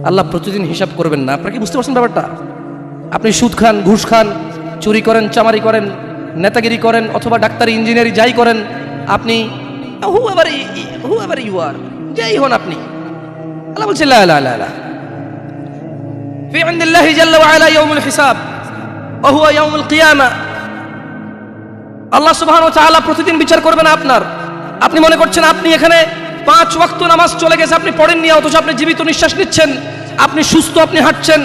আল্লাহ প্রতিদিন হিসাব করবেন না। আপনারা কি বুঝতে পারছেন ব্যাপারটা? আপনি সুদ খান, ঘুষ খান, চুরি করেন, চামারি করেন, নেতাগিরি করেন, অথবা ডাক্তারি, ইঞ্জিনিয়ারিং যাই করেন, আপনি হুএভার ইউ আর, যাই হন আপনি, আল্লাহ বলছে লা লা লা লা ফি ইনদিল্লাহি জাল্লা ওয়া আলা ইয়াউমুল হিসাব ওয়া হুয়া ইয়াউমুল কিয়ামা। আল্লাহ সুবহানাহু ওয়া তাআলা প্রতিদিন বিচার করবেন আপনার। আপনি মনে করছেন আপনি এখানে 5 ওয়াক্ত নামাজ চলে গেছে, আপনি পড়েননি, অথচ আপনি জীবিত নিঃশ্বাস নিচ্ছেন, আপনি সুস্থ, আপনি হাঁটছেন,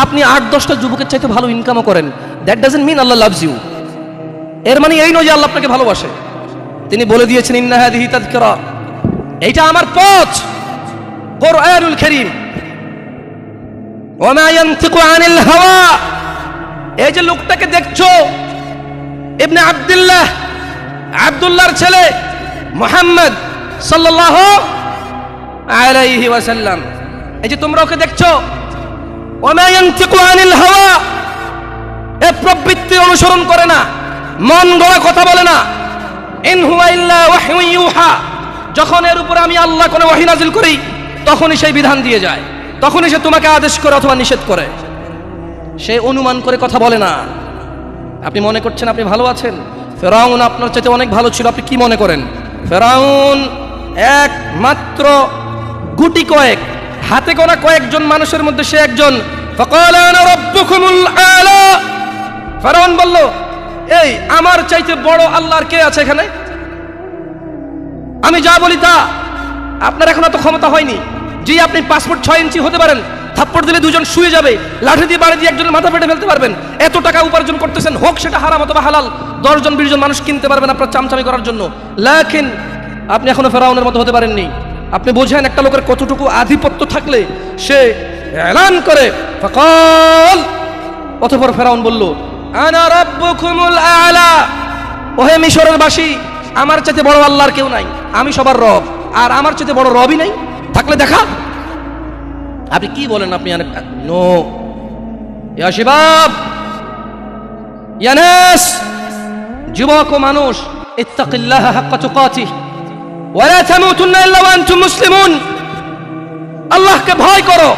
আপনি 8-10টা যুবকের চাইতে ভালো ইনকামও করেন। That doesn't mean Allah loves you. এর মানে এই নয় যে আল্লাহ আপনাকে ভালোবাসে। তিনি বলে দিয়েছেন ইন্না হাযিহি তাযকিরা, এইটা আমার পথ, কুরআনুল কারীম। ওয়া মা ইয়ানতিকু আনিল হাওয়া, এই যে লোকটাকে দেখছো, ইবনে আব্দুল্লাহর ছেলে মুহাম্মদ সাল্লাল্লাহু আলাইহি ওয়াসাল্লাম, এই যে তোমরা ওকে দেখছো, ওয়া মা ইয়ানতিকু আনিল হাওয়া, এ প্রবৃত্তি অনুসরণ করে না, মন গড়া কথা বলে না। ইন হুয়া ইল্লা ওয়াহয়ু ইউহা, যখন এর উপরে আমি আল্লাহ কোনো ওহী নাযিল করি তখনই সেই বিধান দিয়ে যায়, তখনই সে তোমাকে আদেশ করে অথবা নিষেধ করে। সে অনুমান করে কথা বলে না। আপনি মনে করছেন আপনি ভালো আছেন, ফেরাউন আপনার চাইতে অনেক ভালো ছিল। আপনি কি মনে করেন? ফেরাউন একমাত্র গুটি কয়েক, হাতে গোনা কয়েকজন মানুষের মধ্যে সে একজন। ফাকালা আনা রাব্বুকুমুল আলা, ফেরাউন বলল, এই আমার চাইতে বড় আল্লাহর কে আছে এখানে? আমি যা বলি তা। আপনার এখন এত ক্ষমতা হয়নি যে আপনি পাসপোর্ট 6 ইঞ্চি হতে পারেন, থাপ্পড় দিলে দুজন শুয়ে যাবে, লাঠি দিয়ে বাড়ি দিয়ে একজনের মাথা ফেটে ফেলতে পারবেন। এত টাকা উপার্জন করতেছেন, হোক সেটা হারাম অথবা হালাল, 10 জন 20 জন মানুষ কিনতে পারবেন আপনার চামচামি করার জন্য। লাকিন আপনি এখনো ফেরাউনের মতো হতে পারেননি। আপনি বোঝেন একটা লোকের কতটুকু আধিপত্য থাকলে সে এলান করে ফাকাল। অতঃপর ফেরাউন বলল, আনা রাব্বুকুমুল আলা, ওহে মিশরের বাসী, আমার চাইতে বড় আল্লাহর কেউ নাই, আমি সবার রব, আর আমার চাইতে বড় রবই নাই, থাকলে দেখা। আপনি কি বলেন? আপনি নো ইয়া শিবাব, ইয়া নাস, যুবক ও মানুষ, ইত্তাকিল্লাহা হাক্কা তুকাতিহ ওয়া লা তামুতুন্না ইল্লা ওয়া আনতুম মুসলিমুন। আল্লাহকে ভয় করো,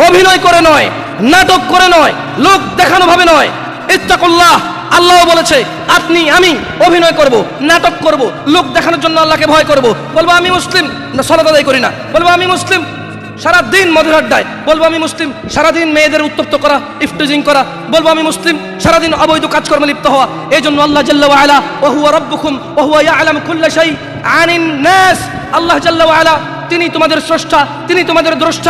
অভিনয় করে নয়, নাটক করে নয়, লোক দেখানো ভাবে নয়। ইত্তাকুল্লাহ, আল্লাহ বলেছে আপনি আমি অভিনয় করব, নাটক করব, লোক দেখানোর জন্য আল্লাহকে ভয় করব। বলবো আমি মুসলিম, না সালাত আদায় করি না। বলবো আমি মুসলিম, সারাদিন মদের আড্ডায়। বলবো আমি মুসলিম, সারাদিন মেয়েদের উত্তপ্ত করা, ইফটিজিং করা। বলবো আমি মুসলিম, সারাদিন অবৈধ কাজকর্মে লিপ্ত হওয়া। এই জন্য আল্লাহ জাল্লা ওয়া আলা ওয়া হুয়া রাব্বুকুম ওয়া হুয়া ইয়ালামু কুল্লা শাই আনিন নাস, আল্লাহ জাল্লা ওয়া আলা তিনি তোমাদের স্রষ্টা, তিনি তোমাদের দ্রষ্টা।